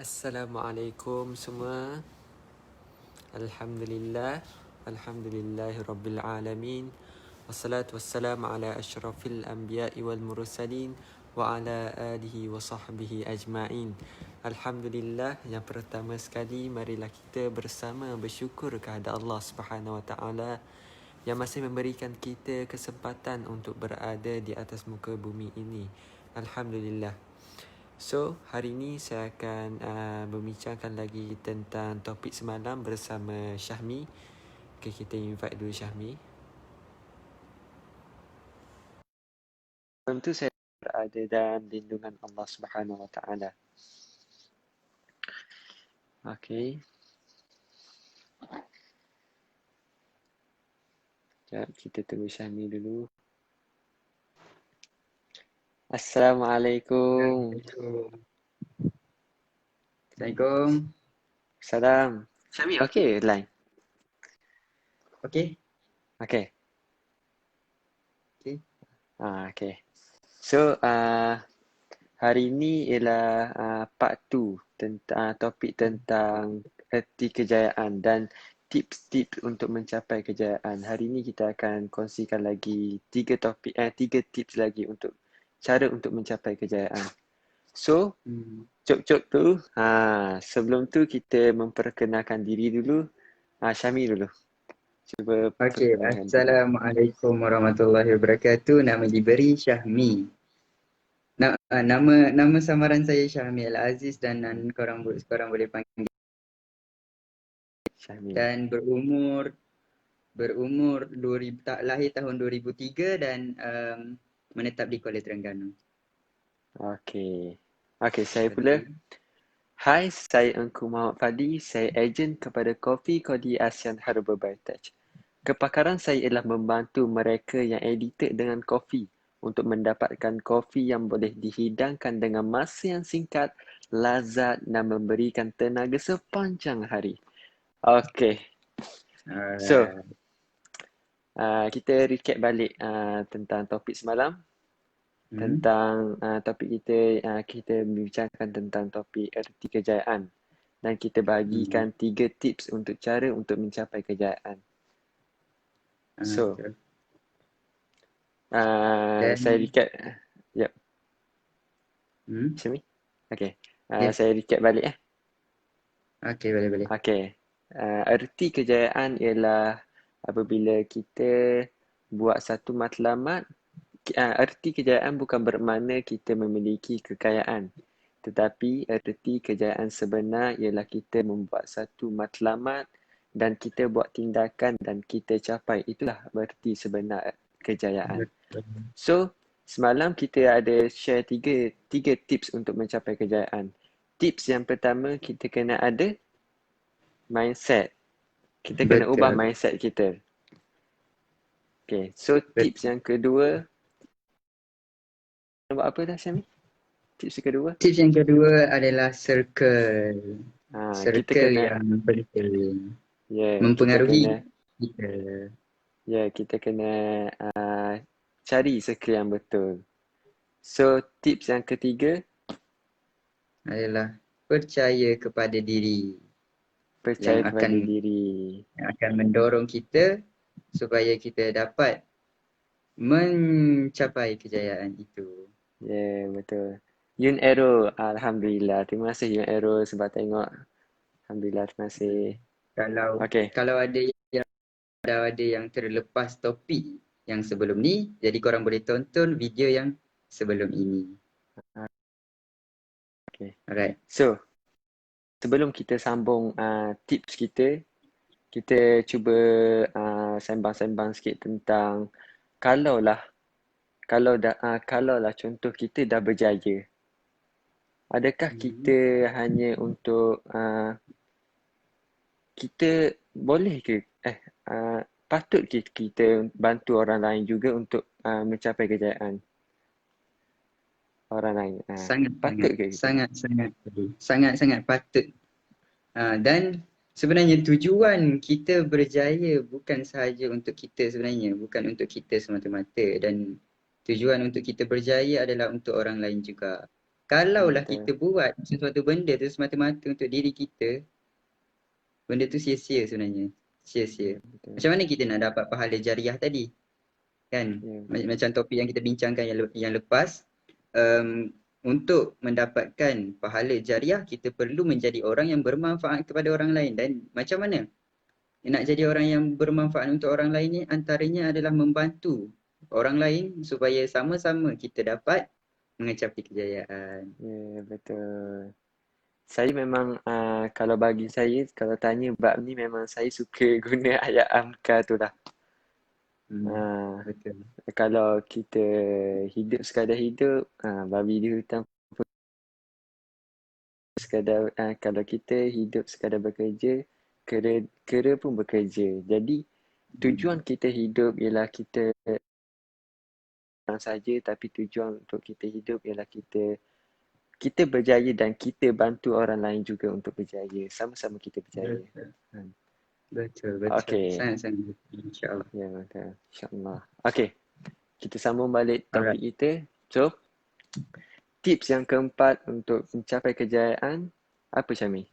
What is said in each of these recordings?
Assalamualaikum semua. Alhamdulillah. Alhamdulillahirabbil alamin. Wassalatu wassalamu ala asyrafil anbiya'i wal mursalin wa ala alihi wa sahbihi ajma'in. Alhamdulillah, yang pertama sekali marilah kita bersama bersyukur kepada Allah Subhanahu wa taala yang masih memberikan kita kesempatan untuk berada di atas muka bumi ini. Alhamdulillah. So, hari ini saya akan membincangkan lagi tentang topik semalam bersama Syahmi. Okay, kita invite dulu Syahmi. Tentu saya berada dalam lindungan Allah Subhanahu Wa Taala. Okay. Sekejap, kita tunggu Syahmi dulu. Assalamualaikum. Assalamualaikum. Salam. Syahmi, okay line? Okay. Okay. Okay. Okay. So, hari ini ialah part 2 tentang topik tentang erti kejayaan dan tips-tips untuk mencapai kejayaan. Hari ini kita akan kongsikan lagi 3 tips lagi untuk cara untuk mencapai kejayaan. So, cop-cop tu, sebelum tu kita memperkenalkan diri dulu. Syami dulu. Cuba Okay. perkenalkan diri. Assalamualaikum warahmatullahi wabarakatuh. Nama diberi Syahmi. Nama samaran saya Syahmi Al-Aziz dan korang boleh panggil. Syahmi. Dan berumur lahir tahun 2003 dan menetap di Kuala Terengganu. Okay, saya pula. Hai, saya Engku Muhammad Fadi. Saya ejen kepada Kopi Kodi ASEAN Herbal Biotech. Kepakaran saya ialah membantu mereka yang addicted dengan kopi untuk mendapatkan kopi yang boleh dihidangkan dengan masa yang singkat, lazat dan memberikan tenaga sepanjang hari. Okay. So, kita recap balik tentang topik semalam. Tentang topik kita bincangkan tentang topik erti kejayaan dan kita bagikan 3 tips untuk cara untuk mencapai kejayaan. So, saya recap. Yep. Syami? Okay. Saya recap balik. Okay, boleh. Okay. Erti kejayaan ialah apabila kita buat satu matlamat. Erti kejayaan bukan bermakna kita memiliki kekayaan, tetapi erti kejayaan sebenar ialah kita membuat satu matlamat dan kita buat tindakan dan kita capai. Itulah erti sebenar kejayaan. So, semalam kita ada share tiga tips untuk mencapai kejayaan. Tips yang pertama, kita kena ada mindset. Kita kena ubah mindset kita. Okay, so tips yang kedua, buat apa dah Syami? Tips kedua? Tips yang kedua adalah circle. Kita kena, yang penting. Mempengaruhi kita. Kita kena cari circle yang betul. So, tips yang ketiga adalah percaya kepada diri. Percaya kepada diri. Yang akan mendorong kita supaya kita dapat mencapai kejayaan itu. Ya, betul. Yun Aero, Alhamdulillah. Terima kasih Yun Aero sebab tengok. Alhamdulillah, terima kasih. Kalau ada yang terlepas topik yang sebelum ni, jadi korang boleh tonton video yang sebelum ini. Okay. Alright. So, sebelum kita sambung tips kita cuba sembang-sembang sikit tentang kalaulah contoh kita dah berjaya. Adakah kita hanya untuk kita boleh ke patut kita bantu orang lain juga untuk mencapai kejayaan orang lain? Sangat patut. Dan sebenarnya tujuan kita berjaya bukan sahaja untuk kita sebenarnya, bukan untuk kita semata-mata, dan tujuan untuk kita berjaya adalah untuk orang lain juga. Kalaulah betul. kita buat sesuatu benda tu semata-mata untuk diri kita, benda tu sia-sia sebenarnya. Sia-sia. Ya, betul. Macam mana kita nak dapat pahala jariah tadi? Kan? Ya, Macam topik yang kita bincangkan yang lepas, um, untuk mendapatkan pahala jariah, kita perlu menjadi orang yang bermanfaat kepada orang lain. Dan macam mana nak jadi orang yang bermanfaat untuk orang lain ni? Antaranya adalah membantu orang lain supaya sama-sama kita dapat mengecapi kejayaan. ya, betul. Saya memang kalau bagi saya, kalau tanya bab ni memang saya suka guna ayat Amka tu lah. Ah, Betul. kalau kita hidup sekadar hidup, babi di hutan sekadar, kalau kita hidup sekadar bekerja, kera pun bekerja. Jadi tujuan kita hidup ialah kita orang saja, tapi tujuan untuk kita hidup ialah kita berjaya dan kita bantu orang lain juga untuk berjaya. Sama-sama kita berjaya. Betul. Hmm. Betul, betul. Okey. Sangat-sangat betul, insya-Allah. Ya, betul. InsyaAllah. Okey. Kita sambung balik topik Alright. kita. So, tips yang keempat untuk mencapai kejayaan, apa Syami?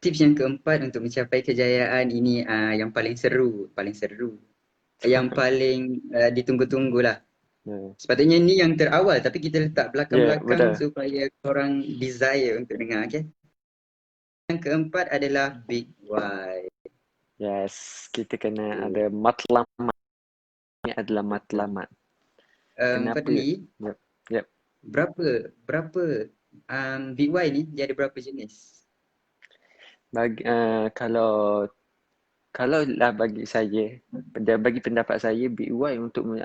Tips yang keempat untuk mencapai kejayaan ini yang paling seru, yang paling ditunggu-tunggu lah. Ya, Sepatutnya ni yang terawal tapi kita letak ya, belakang-belakang betul. supaya korang desire untuk dengar, okay? Yang keempat adalah big why. Yes, kita kena Okay. ada matlamat. Ini adalah Betul. matlamat. Kenapa? Fadli, Yep, yep. berapa big why ni dia ada berapa jenis? Kalau lah bagi saya, bagi pendapat saya, Big Y untuk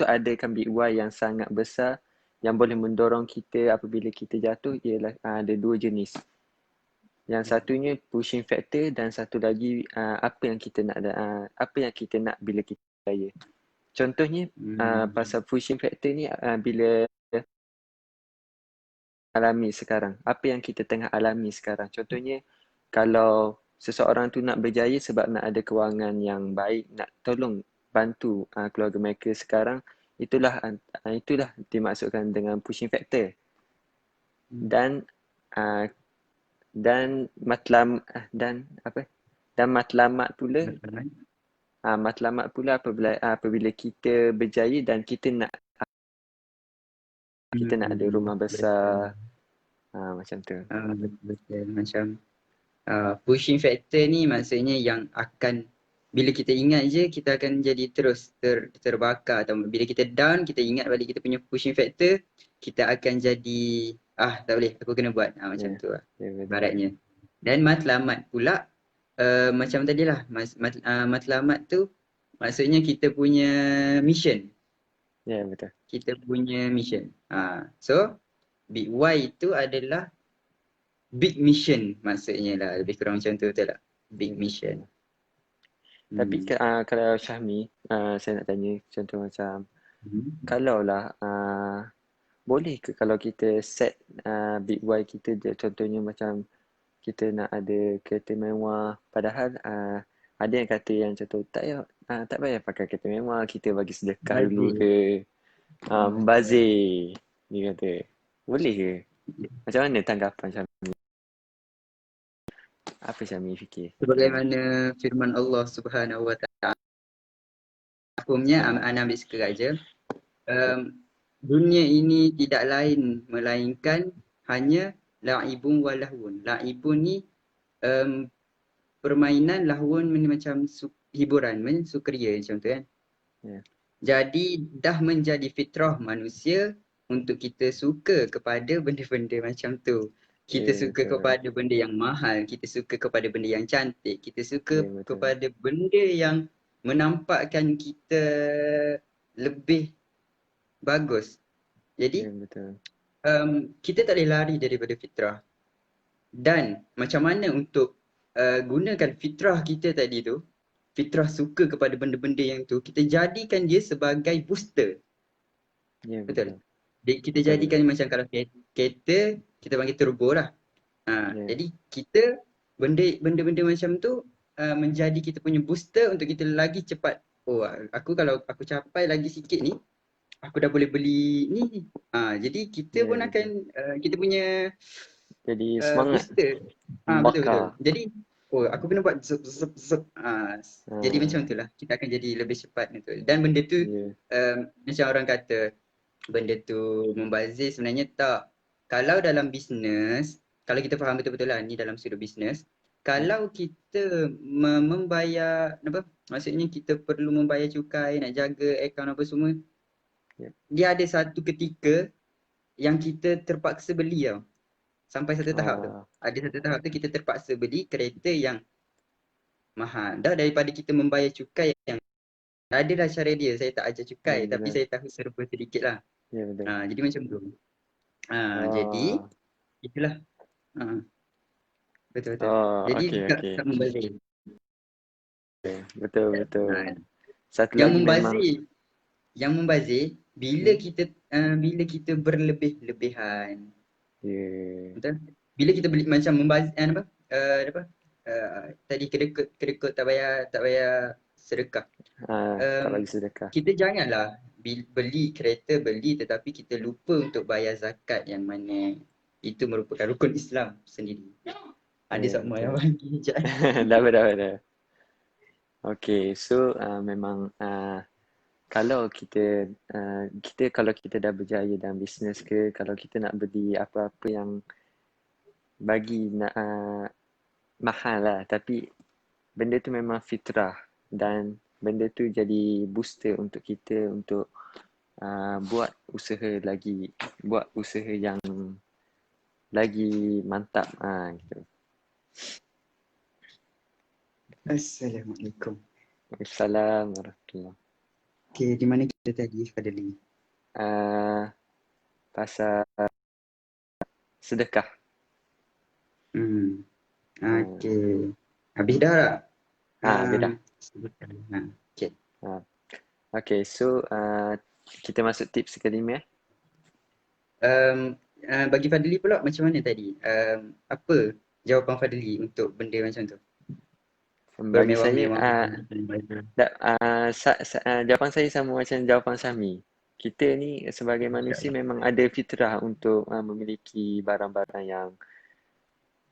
adakan Big Y yang sangat besar yang boleh mendorong kita apabila kita jatuh ialah ada dua jenis. Yang satunya pushing factor dan satu lagi apa yang kita nak apa yang kita nak bila kita berjaya. Contohnya pasal pushing factor ni bila alami sekarang. Apa yang kita tengah alami sekarang. Contohnya kalau seseorang tu nak berjaya sebab nak ada kewangan yang baik, nak tolong bantu keluarga mereka sekarang, itulah dimaksudkan dengan pushing factor. Dan uh, dan matlam dan apa? Dan matlamat pula matlamat pula apabila kita berjaya dan kita nak ada rumah besar macam tu. Betul. Macam pushing factor ni maksudnya yang akan bila kita ingat je kita akan jadi terus terbakar, atau bila kita down kita ingat balik kita punya pushing factor, kita akan jadi tak boleh aku kena buat macam tu lah ibaratnya. Dan matlamat pula macam tadilah matlamat tu maksudnya kita punya mission. Ya, betul. Kita punya mission. So big why itu adalah big mission maksudnya lah, lebih kurang macam tu, betul tak? Big mission. Tapi kalau Syahmi, saya nak tanya contoh macam kalaulah boleh ke kalau kita set big Y kita, contohnya macam kita nak ada kereta mewah, padahal ada yang kata yang contoh tak payah pakai kereta mewah, kita bagi sedekah dulu ke, membazir, dia kata. Boleh ke? Macam mana tanggapan Syahmi? Apa Syahmi fikir? Sebagaimana firman Allah Subhanahu Wa Taala, hukumnya ana ambil sekeraja, dunia ini tidak lain melainkan hanya la'ibun wa lahwun. La'ibun ni permainan, lahwun ni macam hiburan, sukaria macam tu kan. Jadi dah menjadi fitrah manusia untuk kita suka kepada benda-benda macam tu. Kita suka kepada benda yang mahal, kita suka kepada benda yang cantik, kita suka kepada benda yang menampakkan kita lebih bagus. Jadi kita tak boleh lari daripada fitrah. Dan macam mana untuk gunakan fitrah kita tadi tu, fitrah suka kepada benda-benda yang tu, kita jadikan dia sebagai booster. Betul. Kita jadikan macam kalau kereta, kita panggil turbo lah. Jadi kita benda-benda macam tu menjadi kita punya booster untuk kita lagi cepat. Kalau aku capai lagi sikit ni, aku dah boleh beli ni. Jadi kita Ya, pun akan betul. kita punya Jadi semangat, booster. Betul betul. membakar. Jadi aku kena buat zep zep zep. Jadi macam Ah, itulah. Kita akan jadi lebih cepat betul. Dan benda tu ya, macam orang kata benda tu membazir, sebenarnya tak. Kalau dalam bisnes, kalau kita faham betul-betul lah ni dalam sudut bisnes, ya, kalau kita membayar apa? Maksudnya kita perlu membayar cukai, nak jaga akaun apa semua, ya. dia ada satu ketika yang kita terpaksa beli tau. Sampai satu tahap tu. Ah, Ada satu tahap tu kita terpaksa beli kereta yang mahal. Dah daripada kita membayar cukai yang adalah cara dia. Saya tak ajar ya, cukai tapi betul. saya tahu serba sedikit lah. Ya, betul. Jadi macam tu. Jadi Oh, itulah. Ha, betul-betul. oh, Jadi okey, okey. tak membazir. Betul, betul. Ha, Satu yang lagi memang, membazir, yang membazir hmm? bila kita berlebih-lebihan. Ya, Betul? Bila kita beli macam membazir apa? Apa? Tadi kedekut tak bayar sedekah. tak Um, bagi sedekah. kita janganlah beli kereta beli tetapi kita lupa untuk bayar zakat yang mana itu merupakan rukun Islam sendiri. Ada Ya, sama yang betul. bagi sekejap. Dah. Okey, so memang kalau kita kalau kita dah berjaya dalam bisnes ke, kalau kita nak beli apa-apa yang bagi nak mahal lah, tapi benda tu memang fitrah dan benda tu jadi booster untuk kita untuk buat usaha lagi, buat usaha yang lagi mantap gitu. Assalamualaikum. Assalamualaikum warahmatullahi. Okay, di mana kita tadi Fadli? Uh, Pasal sedekah. Hmm. Uh, Okay. Habis dah tak? Habis dah. Sebutkan. Okay. Uh, okay, so kita masuk tips kelima. Bagi Fadli pula macam mana tadi? Apa jawapan Fadli untuk benda macam tu? Bagi saya, Bermewah-mewah. jawapan saya sama macam jawapan Sami. Kita ni sebagai manusia InsyaAllah. memang ada fitrah untuk memiliki barang-barang yang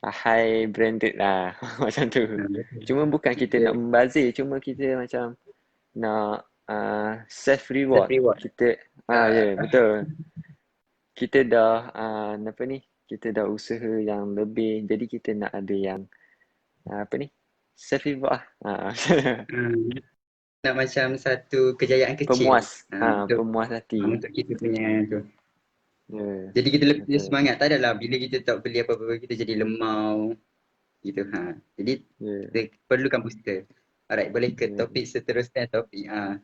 high branded lah macam tu. Betul. Cuma bukan kita Kita nak membazir, cuma kita macam nak self self reward. reward. Kita ya Uh, yeah, betul. Kita dah apa ni? Kita dah usaha yang lebih, jadi kita nak ada yang apa ni? Self reward nak macam satu kejayaan kecil pemuas, untuk pemuas hati. untuk kita punya tu. Ya, yeah, Jadi kita lebih betul. semangat. Tak adalah bila kita tak beli apa-apa kita jadi lemau gitu. Jadi Ya, yeah, kita perlukan booster. Alright, boleh ke ya, yeah. topik seterusnya?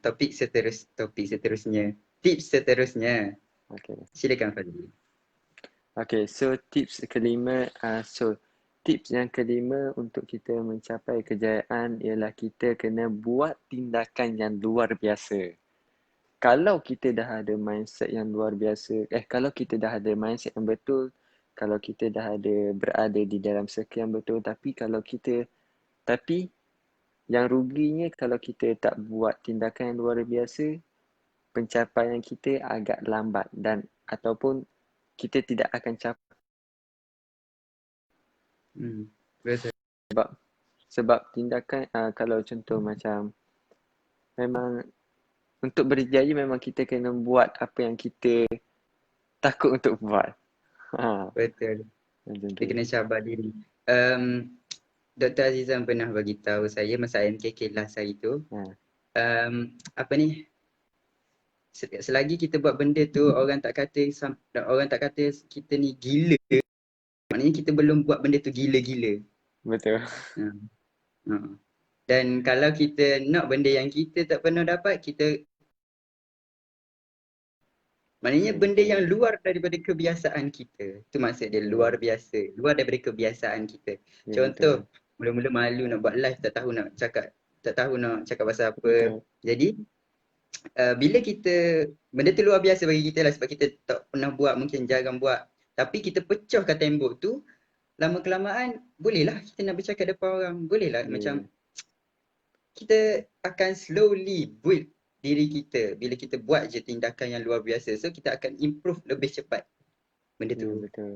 Topik seterusnya. Tips seterusnya. Okay. Silakan Fadli. Okay, so tips kelima, tips yang kelima untuk kita mencapai kejayaan ialah kita kena buat tindakan yang luar biasa. Kalau kita dah ada mindset yang luar biasa, kalau kita dah ada mindset yang betul, kalau kita dah ada berada di dalam circle yang betul, tapi yang ruginya kalau kita tak buat tindakan yang luar biasa, pencapaian kita agak lambat dan ataupun kita tidak akan capai. Betul. Sebab tindakan kalau contoh macam memang untuk berjaya memang kita kena buat apa yang kita takut untuk buat. Betul. Macam Kita tu. kena sabar diri. Dr. Azizan pernah bagi tahu saya masa MKK last hari tu. Apa ni? Selagi kita buat benda tu orang tak kata kita ni gila, maknanya kita belum buat benda tu gila-gila. Betul. Ha. Dan kalau kita nak benda yang kita tak pernah dapat, maknanya benda yang luar daripada kebiasaan kita. Itu maksud dia luar biasa, luar daripada kebiasaan kita. Contoh, mula-mula malu nak buat live, tak tahu nak cakap pasal apa. Betul. Jadi bila kita, benda tu luar biasa bagi kita lah sebab kita tak pernah buat, mungkin jarang buat. Tapi kita pecahkan tembok tu, lama kelamaan bolehlah kita nak bercakap depan orang. Bolehlah macam kita akan slowly build diri kita. Bila kita buat je tindakan yang luar biasa, so kita akan improve lebih cepat benda Ya, tu. betul.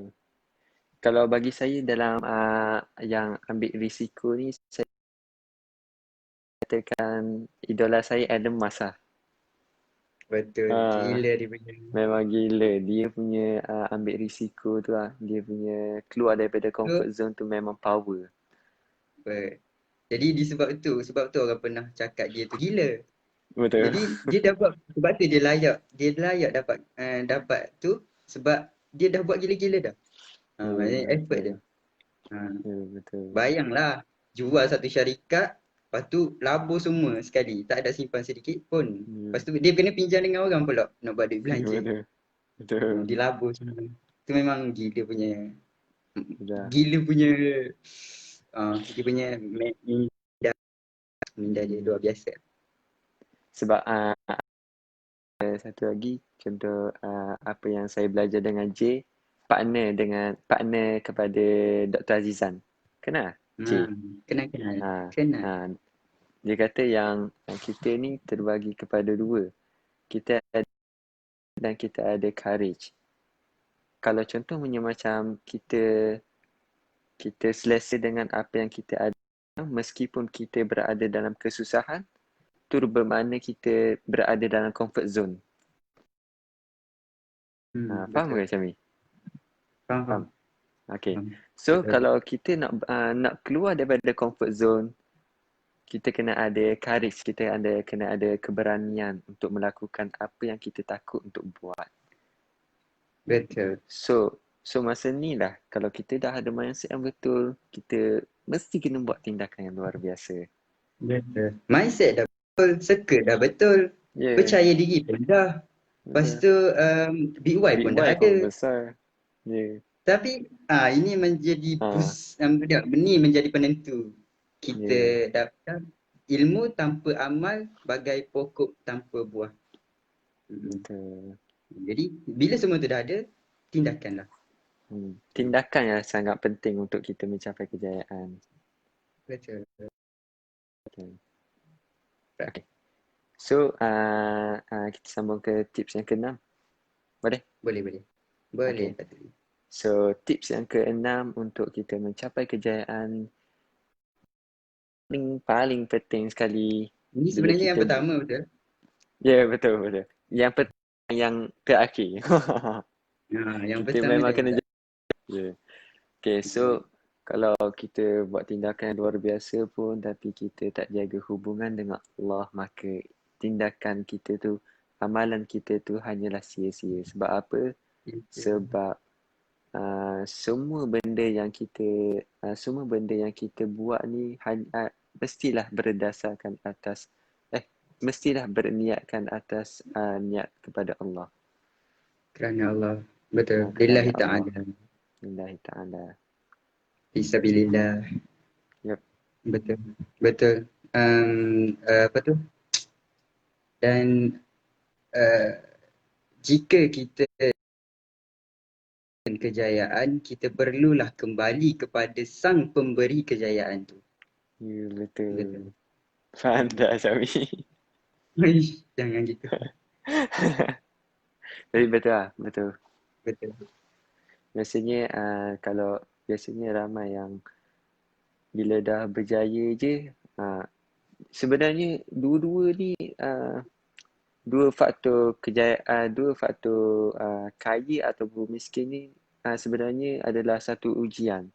Kalau bagi saya dalam yang ambil risiko ni, saya katakan idola saya Elon Musk lah. Betul, Ah, gila dia punya. memang gila. Dia punya ambil risiko tu lah. Dia punya keluar daripada So, comfort zone tu memang power. jadi sebab tu orang pernah cakap dia tu gila. Betul. Jadi dia dah buat, sebab tu dia layak dapat dapat tu sebab dia dah buat gila-gila dah. Ya, Maksudnya effort dia. betul. Ha, Ya, betul. bayanglah jual satu syarikat, lepas tu labur semua sekali, tak ada simpan sedikit pun. Ya, Lepas tu dia kena pinjam dengan orang pula nak buat duit ya, belanja. betul. Betul. Dia labur semua. Tu memang Sudah. gila punya dia punya minda dia Hmm. luar biasa. Sebab satu lagi contoh apa yang saya belajar dengan J, partner kepada Dr. Azizan. Kenal Ha, J? kenal. Ha, Kenal. ha, dia kata yang kita ni terbagi kepada dua. Kita ada dan kita ada courage. Kalau contohnya macam kita selesa dengan apa yang kita ada, meskipun kita berada dalam kesusahan, itu bermakna kita berada dalam comfort zone. Faham ke Betul. macam ni? Faham? Faham. Okay. Faham. So Betul. kalau kita nak keluar daripada comfort zone, kita kena ada courage, kena ada keberanian untuk melakukan apa yang kita takut untuk buat. Betul. So masa ni lah, kalau kita dah ada mindset yang betul, kita mesti kena buat tindakan yang luar biasa. Betul. Mindset dah betul, circle dah betul, Ya, yeah, percaya diri pun dah. Lepas betul. tu big why Big pun Y dah pun ada. besar. Ya. Yeah. Tapi ini menjadi Ha, ini menjadi penentu. ya. Yeah. Kita dapat ilmu tanpa amal bagai pokok tanpa buah. Betul. Jadi bila semua tu dah ada, tindakanlah. Tindakan yang sangat penting untuk kita mencapai kejayaan. Betul. Okay. Okay. So, kita sambung ke tips yang ke-6. Boleh? Boleh. Okay. So, tips yang ke-6 untuk kita mencapai kejayaan paling penting sekali. Ini Bila sebenarnya yang kita pertama, betul? Ya, yeah, betul. Yang yang terakhir. Yang Kita pertama memang dah kena tak. jaga. Okay, so kalau kita buat tindakan yang luar biasa pun tapi kita tak jaga hubungan dengan Allah, maka tindakan kita tu, amalan kita tu hanyalah sia-sia. Sebab apa? Sebab semua benda yang kita buat ni mestilah berdasarkan atas mestilah berniatkan atas niat kepada Allah. Kerana Allah. Betul. Kerana Lillahi Allah. ta'ala. Lillahi ta'ala. Fisabilillah. Yep. Betul. Apa tu? Dan jika kita kejayaan, kita perlulah kembali kepada sang pemberi kejayaan tu. Ya, betul. Pandai, Syami. Jangan gitu. Tapi betul lah, betul. Betul. Biasanya ramai yang bila dah berjaya je, sebenarnya dua-dua ni dua faktor kejayaan, dua faktor kaya ataupun miskin ni sebenarnya adalah satu ujian.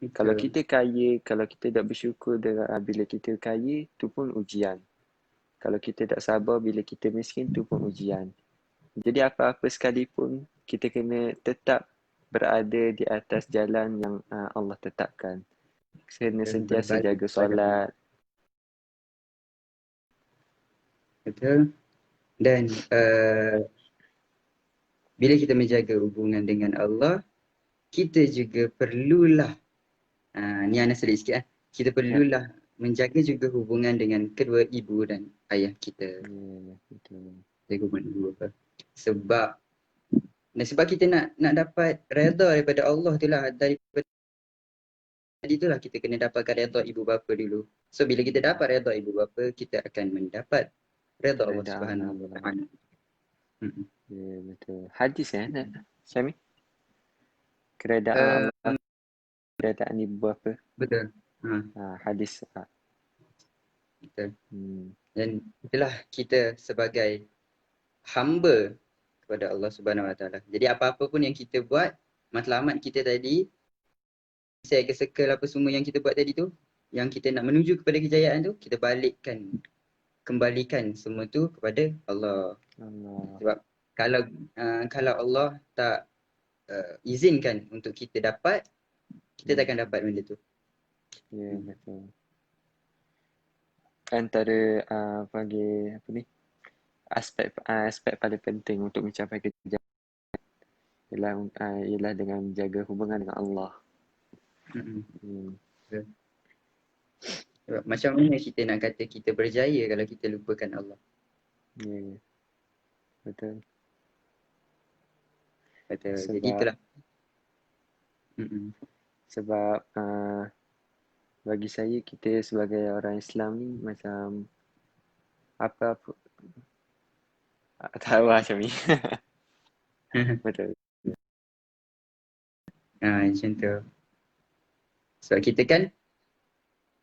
Betul. Kalau kita kaya, kalau kita tak bersyukur dengan bila kita kaya, tu pun ujian. Kalau kita tak sabar bila kita miskin, tu pun ujian. Jadi apa-apa sekalipun, kita kena tetap berada di atas jalan yang Allah tetapkan. Kena sentiasa jaga solat. Betul. Dan bila kita menjaga hubungan dengan Allah, kita juga perlulah ni Ana selit sikit kita perlulah menjaga juga hubungan dengan kedua ibu dan ayah kita. Betul. Jaga hubungan ibu apa. Sebab kita nak dapat redha daripada Allah tu lah, daripada tadi itulah kita kena dapatkan redha ibu bapa dulu. So bila kita dapat redha ibu bapa, kita akan mendapat Redha Allah Redha Subhanahu wa Allah. taala. Ya, betul. Hadis ya, Syami? Keredaan Allah, keredaan ibu apa? Betul. Hadis. Betul. Hmm. Dan itulah kita sebagai hamba kepada Allah Subhanahu Wa Taala. Jadi apa-apa pun yang kita buat, matlamat kita tadi, saya ke circle apa semua yang kita buat tadi tu, yang kita nak menuju kepada kejayaan tu, kita kembalikan semua tu kepada Allah. Sebab kalau Allah tak izinkan untuk kita dapat, kita takkan dapat benda tu. Ya, betul. Antara panggil apa ni? Aspek paling penting untuk mencapai kejayaan ialah dengan menjaga hubungan dengan Allah. Sebab macam mana kita nak kata kita berjaya kalau kita lupakan Allah? Ya, betul. Betul. Jadi itulah. Sebab bagi saya kita sebagai orang Islam ni macam apa-apa tahu macam ni. Betul. Macam tu. Sebab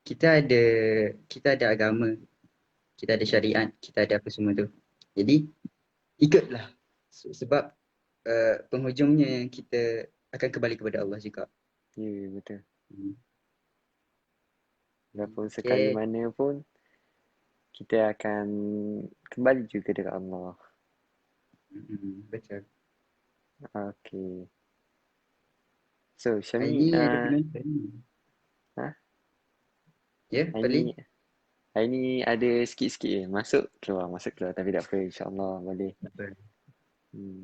kita ada agama, kita ada syariat, kita ada apa semua tu. Jadi ikutlah. Sebab penghujungnya kita akan kembali kepada Allah juga. Ya, betul. Walaupun sekali mana pun kita akan kembali juga dekat Allah. Betul. Okay. So, Syami, ini ada penonton. Ya, boleh. Hari ni ada sikit-sikit je. Masuk keluar. Tapi tak apa, insyaAllah boleh.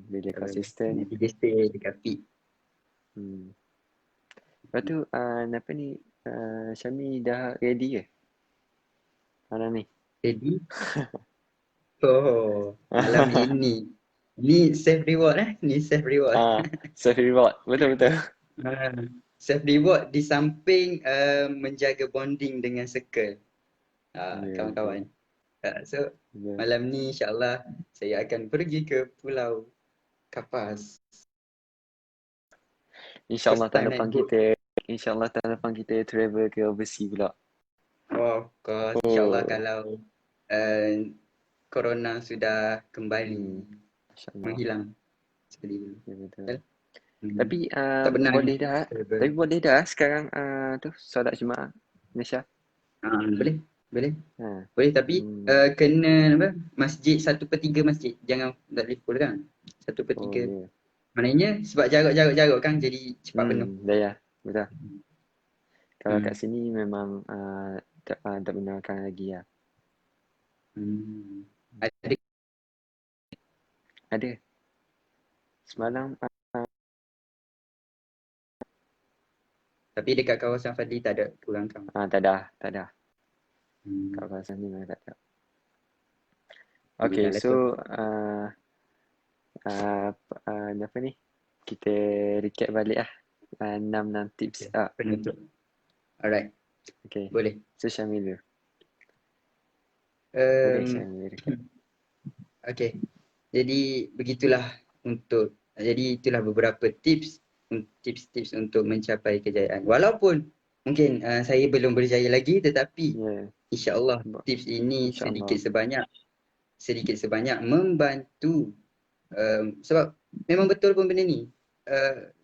Bila konsisten. Nanti dia stay dekat feed. Lepas tu, apa ni, Syami dah ready ke? Malam ni? Ready? Malam ini. Ni self reward Ni self reward. Self reward. Betul. Self reward di samping menjaga bonding dengan circle. Kawan-kawan. So malam ni insyaAllah saya akan pergi ke Pulau Kapas. InsyaAllah tahun depan kita travel ke overseas pula. Of course. InsyaAllah kalau Corona sudah kembali menghilang seperti dulu. Ya, betul. Tapi boleh dah sekarang tu solat Jumaat Malaysia. Boleh tapi kena apa? Masjid 1/3 masjid. Jangan tak boleh full kan. 1/3. Maknanya sebab jarak kan jadi cepat penuh. Ya, betul. Kalau kat sini memang tak benarkan lagi lah. Ada. Semalam tapi dekat kawasan Fadli tak ada kurang kan? Tak ada. Kat kawasan ni memang tak ada. Okay, so apa ni? Kita recap balik lah 6 tips penutup. Alright. Okay. Boleh. So Syamil dulu. Boleh Syamil. Okay. Jadi begitulah itulah beberapa tips untuk mencapai kejayaan. Walaupun mungkin saya belum berjaya lagi, tetapi insya-Allah tips ini sedikit sebanyak membantu. Sebab memang betul pun benda ni.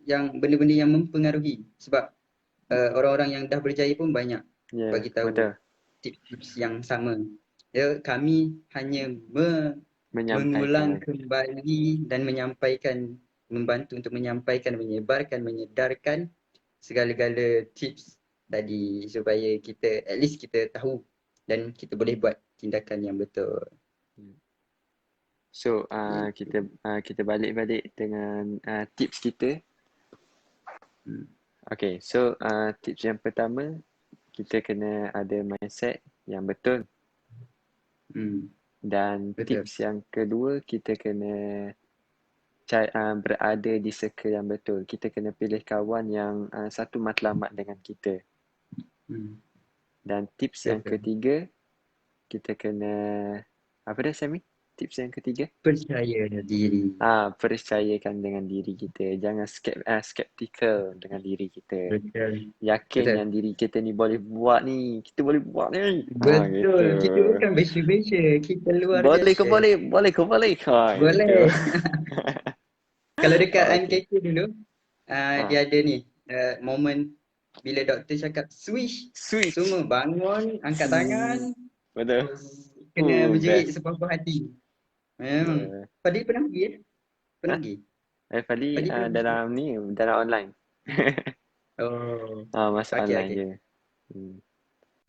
Yang benda-benda yang mempengaruhi. Sebab orang-orang yang dah berjaya pun banyak bagi tahu tips yang sama. Kami hanya mengulang kembali dan membantu untuk menyampaikan, menyebarkan, menyedarkan segala-gala tips tadi supaya kita at least kita tahu dan kita boleh buat tindakan yang betul. So kita balik dengan tips kita. Okay, so tips yang pertama, kita kena ada mindset yang betul. Dan tips yang kedua, kita kena berada di circle yang betul. Kita kena pilih kawan yang satu matlamat dengan kita. Dan tips yang ketiga, kita kena Apa dah Sami? Tips yang ketiga? Percaya diri. Percayakan dengan diri kita. Jangan skeptical dengan diri kita. Betul. Yakin Betul. yang diri kita ni boleh buat ni. Kita boleh buat ni. Gitu. Betul. Kita bukan besya-besya. Kita luar Boleh ke biasa. boleh? Boleh ke boleh? Gitu. Boleh. Kalau dekat Okey. MKK dulu, Ha, dia ada ni, momen bila doktor cakap swish, switch. semua bangun, angkat tangan, Betul. terus kena berjerit Best. sepuas-puas hati. Memang. Yeah. Fadil pernah pergi ya? Pernah Ha? pergi? Fali Fadil pernah pergi? dalam ni, dalam online. Oh. Masuk Okey, online okey. je. Hmm.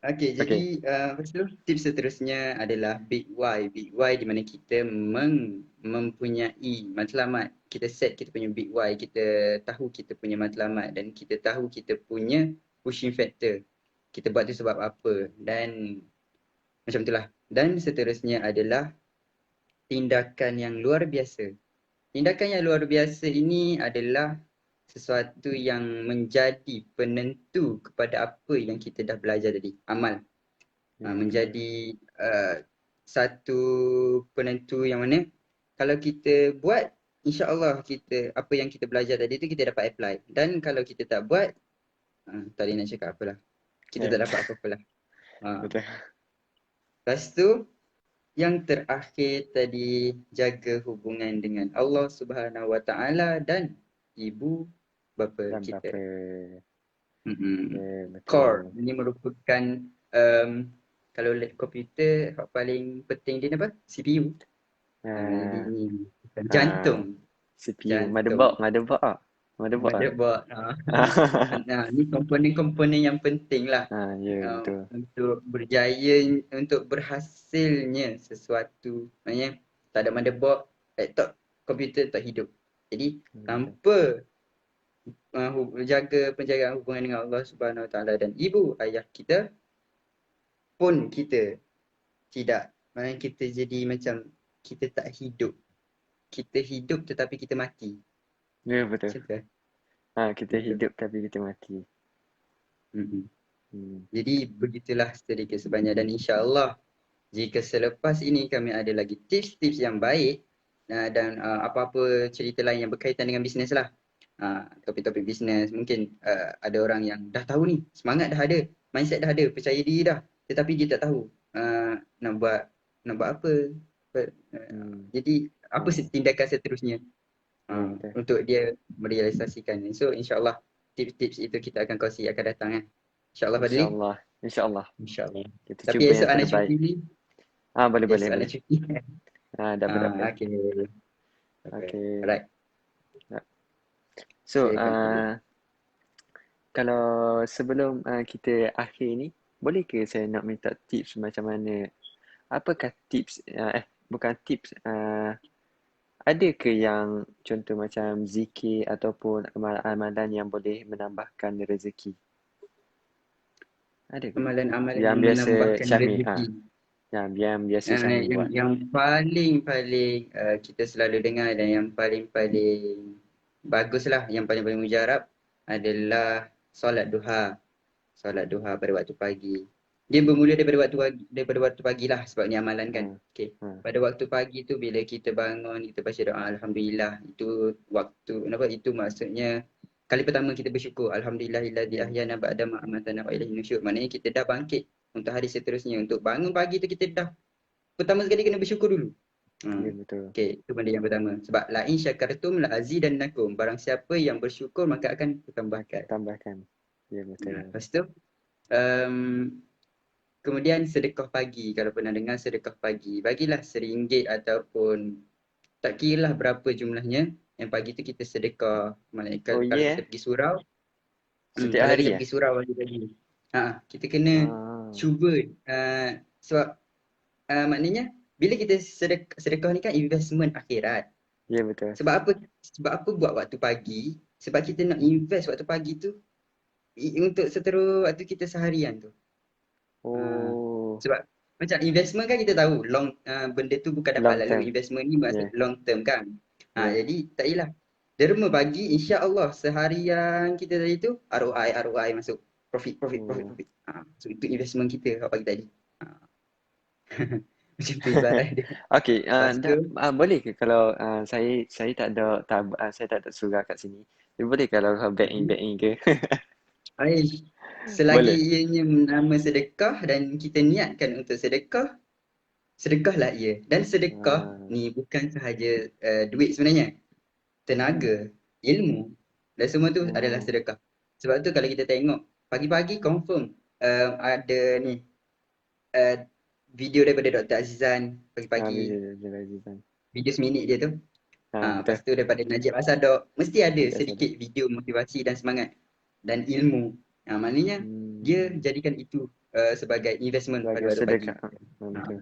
Okey, jadi Okey. lepas tu tips seterusnya adalah big why. Big why di mana kita mempunyai matlamat. Kita set kita punya big why. Kita tahu kita punya matlamat dan kita tahu kita punya pushing factor. Kita buat tu sebab apa dan macam itulah. Dan seterusnya adalah tindakan yang luar biasa. Tindakan yang luar biasa ini adalah sesuatu yang menjadi penentu kepada apa yang kita dah belajar tadi. Amal. Betul. Menjadi satu penentu yang mana kalau kita buat, insya-Allah kita apa yang kita belajar tadi tu kita dapat apply. Dan kalau kita tak buat, tak boleh nak cakap apalah. Kita tak dapat Betul. apa-apa lah. Betul. Lepas tu yang terakhir tadi, jaga hubungan dengan Allah Subhanahu Wa Taala dan ibu bapa Dan kita. berapa? Core Betul. ini merupakan um, kalau komputer hak paling penting dia apa? CPU. Jadi Ah, ni bukan ah, jantung. CPU. Jantung. Motherboard ah. Motherboard ah. Motherboard. Ni komponen-komponen yang penting lah Ya betul. untuk berjaya, untuk berhasilnya sesuatu. Maknanya tak ada motherboard, laptop, komputer tak hidup. Jadi Betul. tanpa jaga penjagaan hubungan dengan Allah Subhanahu Wa Taala dan ibu ayah kita pun kita tidak, maknanya kita jadi macam kita tak hidup. Kita hidup tetapi kita mati. Ya betul. Macam tu eh? Kita Betul. hidup tapi kita mati. Mm-mm. Hmm. Jadi begitulah sedikit sebanyak dan insya-Allah jika selepas ini kami ada lagi tips-tips yang baik dan apa-apa cerita lain yang berkaitan dengan bisnes lah. Topik-topik bisnes mungkin ada orang yang dah tahu ni, semangat dah ada, mindset dah ada, percaya diri dah, tetapi dia tak tahu nak buat apa. Jadi apa tindakan seterusnya Betul. untuk dia merealisasikan. So insya-Allah tips-tips itu kita akan kongsi akan datang insya-Allah Fadli. InsyaAllah. InsyaAllah. InsyaAllah. Kita Tapi cuba esok yang anak terbaik. cuti ni. Boleh, boleh, Esok anak boleh. cuti. Dapat. Okay. Okay. Okay. Alright. So, Silakan Fadli. kalau sebelum kita akhir ni, boleh ke saya nak minta tips macam mana? Apakah tips, bukan tips, ada ke yang contoh macam zikir ataupun amalan-amalan yang boleh menambahkan rezeki? Ada ke? Amalan-amalan Yang yang biasa menambahkan Syahmi, rezeki. yang biasa Syahmi buat. Yang paling kita selalu dengar dan yang paling baguslah, yang paling mujarab adalah solat duha. Solat duha pada waktu pagi. Dia bermula daripada waktu pagi lah sebab ni amalan kan. Okay. Pada waktu pagi tu bila kita bangun, kita baca doa Alhamdulillah. Itu waktu, itu maksudnya kali pertama kita bersyukur. Alhamdulillahilladzi ahyana ba'da ma amatana wa ilaihin nusyur. Maknanya kita dah bangkit untuk hari seterusnya. Untuk bangun pagi tu kita dah pertama sekali kena bersyukur dulu. Ya, betul. Okay, itu benda yang pertama. Sebab la in syakartum la azidannakum. Barang siapa yang bersyukur maka akan kutambahkan. Tambahkan. Ya, betul. Lepas tu kemudian sedekah pagi. Kalau pernah dengar sedekah pagi, bagilah RM1 ataupun tak kira lah berapa jumlahnya. Yang pagi tu kita sedekah. Malaikat kalau kita pergi surau, setiap kalau hari kita pergi surau pagi-pagi, kita kena cuba sebab maknanya bila kita sedekah ni kan investment akhirat. Ya, betul. Sebab apa buat waktu pagi? Sebab kita nak invest waktu pagi tu untuk seterus waktu kita seharian tu. Sebab macam investment kan kita tahu benda tu bukan dapat lalu. Investment ni maksud long term kan. Jadi tak yalah. Derma pagi insya-Allah seharian kita tadi tu ROI masuk. Profit. So itu investment kita pagi tadi. Macam tu ibarat dia. Okey, Lepas tu, boleh ke kalau saya tak ada saya tak ada surat kat sini. Dia boleh kalau back in ke? Aish, selagi Boleh. ianya nama sedekah dan kita niatkan untuk sedekah, sedekahlah ia. Dan sedekah Ah, ni bukan sahaja duit sebenarnya. Tenaga, ilmu dan semua tu adalah oh, sedekah. Sebab tu kalau kita tengok pagi-pagi confirm ada ni uh, video daripada Dr. Azizan pagi-pagi, bila Azizan. video seminit dia tu. Lepas Betul. tu daripada Najib Razak mesti ada Najib Razak. sedikit video motivasi dan semangat dan ilmu. Maknanya dia Hmm, jadikan itu sebagai investment pada sebagai waktu pagi. sedekah. Ha. Betul.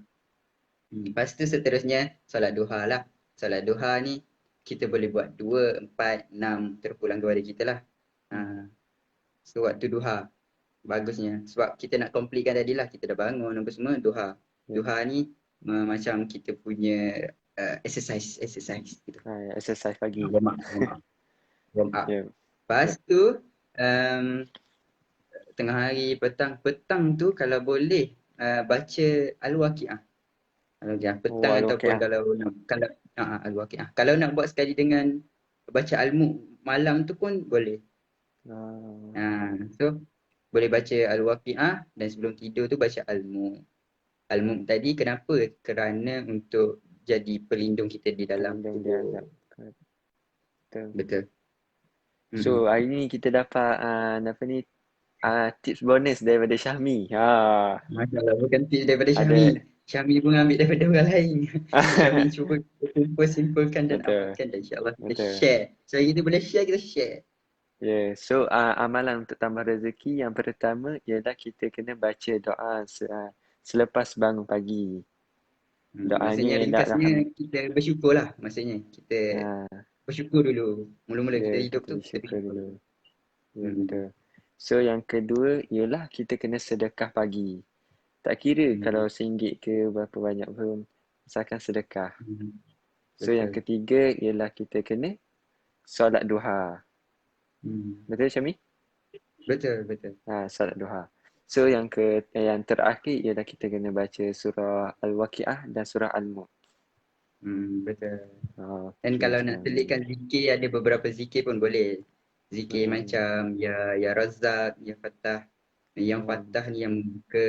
Lepas tu seterusnya solat duha lah. Solat duha ni kita boleh buat 2, 4, 6 terpulang kepada kita lah. Ha. So waktu duha bagusnya sebab kita nak completekan tadi lah, kita dah bangun apa semua duha. Ya. Duha ni macam kita punya exercise gitu. Exercise pagi. Warm up. Ya. Lepas Betul. tu tengah hari petang tu kalau boleh baca Al-Waqiah. Al-Waqiah Oh, petang ataupun Al-Waqiah. kalau Al-Waqiah. Kalau nak buat sekali dengan baca Al-Mulk malam tu pun boleh. Ah, So boleh baca Al-Waqiah dan sebelum tidur tu baca Al-Mulk. Al-Mulk tadi kenapa? Kerana untuk jadi pelindung kita di dalam pelindung dia kubur. azab. Betul. Betul. So, hari ni kita dapat apa ni tips bonus daripada Syahmi. Masya Allah, bukan tips daripada Ada. Syami. Syami pun ambil daripada orang lain. Syami cuba simpulkan dan Betul. amalkan dan insyaAllah kita Betul. share. So, kita boleh share, kita share. Yeah. So, amalan untuk tambah rezeki yang pertama ialah kita kena baca doa selepas bangun pagi. Doanya Maksudnya ialah ringkasnya kita bersyukur lah. Maksudnya kita ah, bersyukur dulu. Mula-mula kita ya, hidup kita tu kita bersyukur bersyukur dulu. dulu. Ya, Hmm. betul. So, yang kedua ialah kita kena sedekah pagi. Tak kira Hmm. kalau RM1 ke berapa banyak pun, asalkan sedekah. Hmm. So, yang Betul. ketiga ialah kita kena solat duha. Hmm. Betul, Syami? Betul, betul. Solat duha. So, yang terakhir ialah kita kena baca surah Al-Waqiah dan surah Al-Mulk. Betul. Dan Okay, kalau nak Syami. selitkan zikir, ada beberapa zikir pun boleh. Zikir Hmm. macam Ya Razzaq, Ya Fattah. Yang Hmm. Fattah ni yang membuka.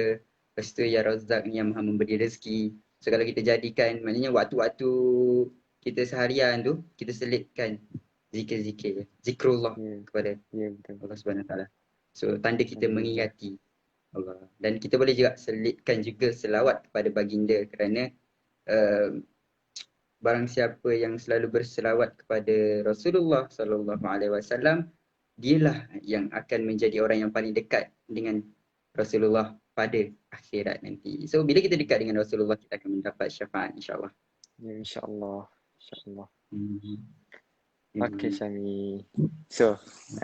Lepas tu Ya Razzaq ni yang maha memberi rezeki. So kalau kita jadikan, maknanya waktu-waktu kita seharian tu, kita selitkan zikir-zikir. Zikrullah Ya, kepada ya, betul. Allah Subhanahu Wa Taala. So tanda kita Alhamdulillah. mengingati Allah. Dan kita boleh juga selitkan juga selawat kepada baginda kerana uh, barang siapa yang selalu berselawat kepada Rasulullah sallallahu alaihi wasallam, dialah yang akan menjadi orang yang paling dekat dengan Rasulullah pada akhirat nanti. So bila kita dekat dengan Rasulullah, kita akan mendapat syafaat insya-Allah. Ya, insyaAllah. InsyaAllah. Hmm. Okay, Hmm. Syami. So,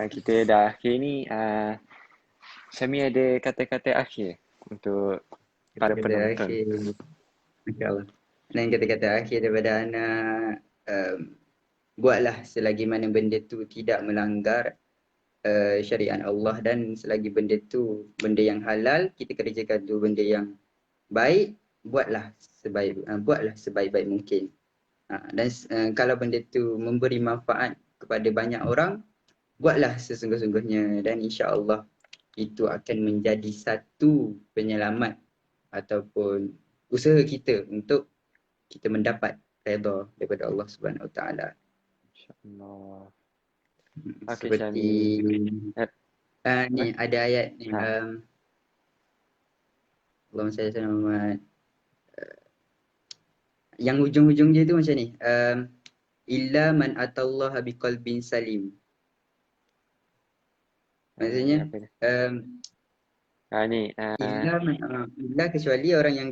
kita dah akhir ni. Syami ada kata-kata akhir untuk para Kata-kata penonton. akhir insya-Allah. Dan kata-kata akhir daripada anak, buatlah selagi mana benda tu tidak melanggar syariat Allah, dan selagi benda tu benda yang halal, kita kerjakan tu benda yang baik, buatlah sebaik-baik mungkin. Dan kalau benda tu memberi manfaat kepada banyak orang, buatlah sesungguh-sungguhnya, dan insya-Allah itu akan menjadi satu penyelamat ataupun usaha kita untuk kita mendapat redha daripada Allah Subhanahu Wa Taala. InsyaAllah. Okay, Seperti Syami. ni Apa? ada ayat ni, Ha. Allahumma salli ala Muhammad. Yang ujung-ujung dia tu macam ni. Illa man atallaha biqalbin salim. Maksudnya Apa ni? um, Ni. illa kecuali orang yang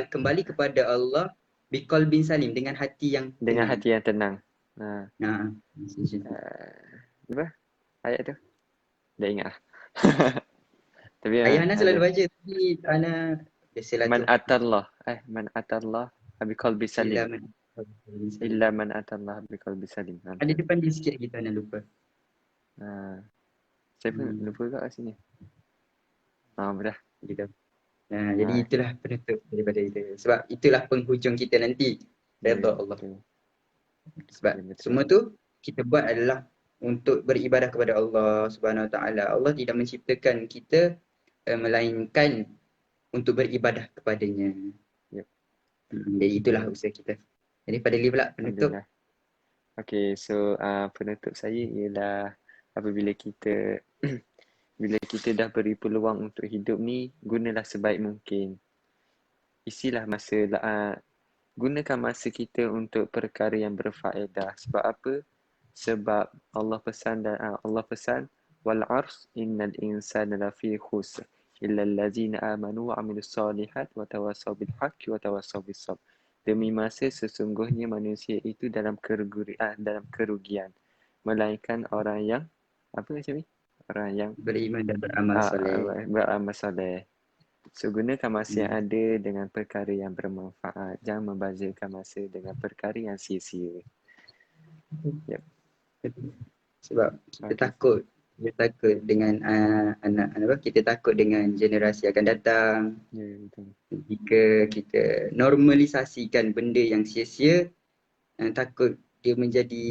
kembali kepada Allah biqalbin salim, dengan hati yang Dengan tenang. hati yang tenang. Nah, macam tu. Apa? Ayat tu? Dah ingat lah. Tapi Ayah Hana ada. selalu baca, tapi Hana biasalah Man tu. atallah. Man atallah biqalbi Illa salim. man atallaha biqalbin salim. Illa man atallah biqalbi salim. Ada Betul. depan dia sikit lagi tu Hana lupa. Saya pun Hmm, lupa kat sini. Berdah. gitu. Jadi itulah penutup daripada itu. Sebab itulah penghujung kita nanti. Redha Allah. Sebab semua tu kita buat adalah untuk beribadah kepada Allah Subhanahu Wa Taala. Allah tidak menciptakan kita melainkan untuk beribadah kepadanya. Jadi itulah usaha kita. Jadi pada Lee pula penutup. Okay, so penutup saya ialah apabila kita bila kita dah beri peluang untuk hidup ni, gunalah sebaik mungkin. Isilah masa, gunakan masa kita untuk perkara yang berfaedah. Sebab apa? Sebab Allah pesan wal ars innal insana lafi khusr illa allazina amanu wa amilus solihat wa tawassaw bil haqqi wa tawassaw bis sabr. Demi masa sesungguhnya manusia itu dalam kerugian, melainkan orang yang apa macam ni? Orang yang beriman dan beramal soleh. Beramal soleh. So gunakan masa yang ada dengan perkara yang bermanfaat. Jangan membazirkan masa dengan perkara yang sia-sia. Yep. Sebab kita takut dengan kita takut dengan generasi akan datang. Betul. Jika kita normalisasikan benda yang sia-sia, takut dia menjadi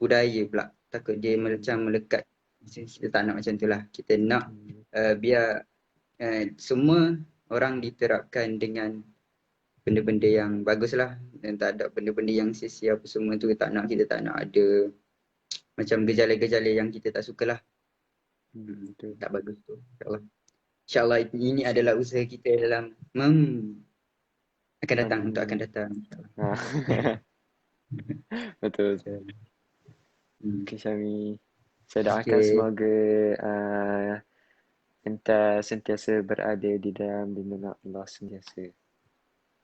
budaya pula. Takut dia macam melekat. Kita tak nak macam itulah. Kita nak biar semua orang diterapkan dengan benda-benda yang baguslah, dan tak ada benda-benda yang sia-sia apa semua tu. Kita tak nak ada macam gejala-gejala yang kita tak sukalah. Tak bagus tu. InsyaAllah ini adalah usaha kita dalam akan datang. Betul. Okay, Syami. Saya doakan semoga enta sentiasa berada di dalam lindungan Allah sentiasa.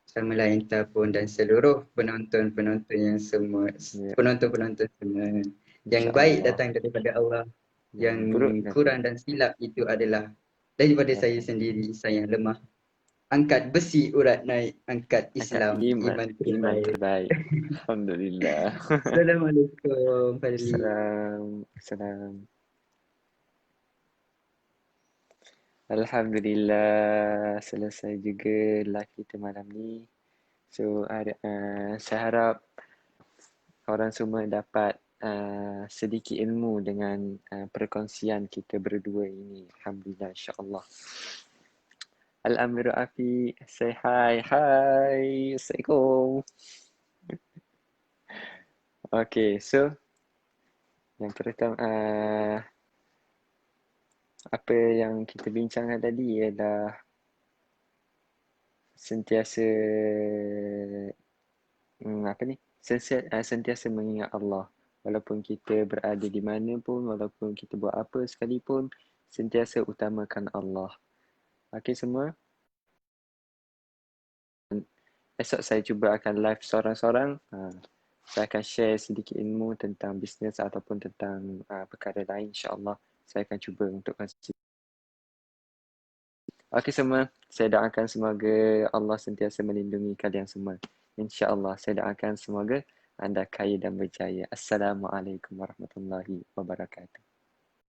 Samalah enta pun dan seluruh penonton-penonton yang semua, penonton-penonton semua. Yang baik datang daripada Allah. Yang kurang dan silap itu adalah daripada saya sendiri, saya yang lemah. Angkat besi urat naik, angkat Islam iman terbaik. Alhamdulillah. Assalamualaikum. Assalam. Alhamdulillah, selesai juga live kita malam ni. So saya harap orang semua dapat sedikit ilmu dengan perkongsian kita berdua ini. Alhamdulillah, insyaAllah. Al-Amiru Afi, say hi. Assalamualaikum. Okay, so yang pertama apa yang kita bincangkan tadi ialah sentiasa sentiasa mengingat Allah. Walaupun kita berada di mana pun, walaupun kita buat apa sekalipun, sentiasa utamakan Allah. Okey semua? Esok saya cuba akan live seorang-seorang. Saya akan share sedikit ilmu tentang bisnes ataupun tentang perkara lain, insya-Allah. Saya akan cuba untuk kasih. Okey semua, saya doakan semoga Allah sentiasa melindungi kalian semua. InsyaAllah, saya doakan semoga anda kaya dan berjaya. Assalamualaikum warahmatullahi wabarakatuh.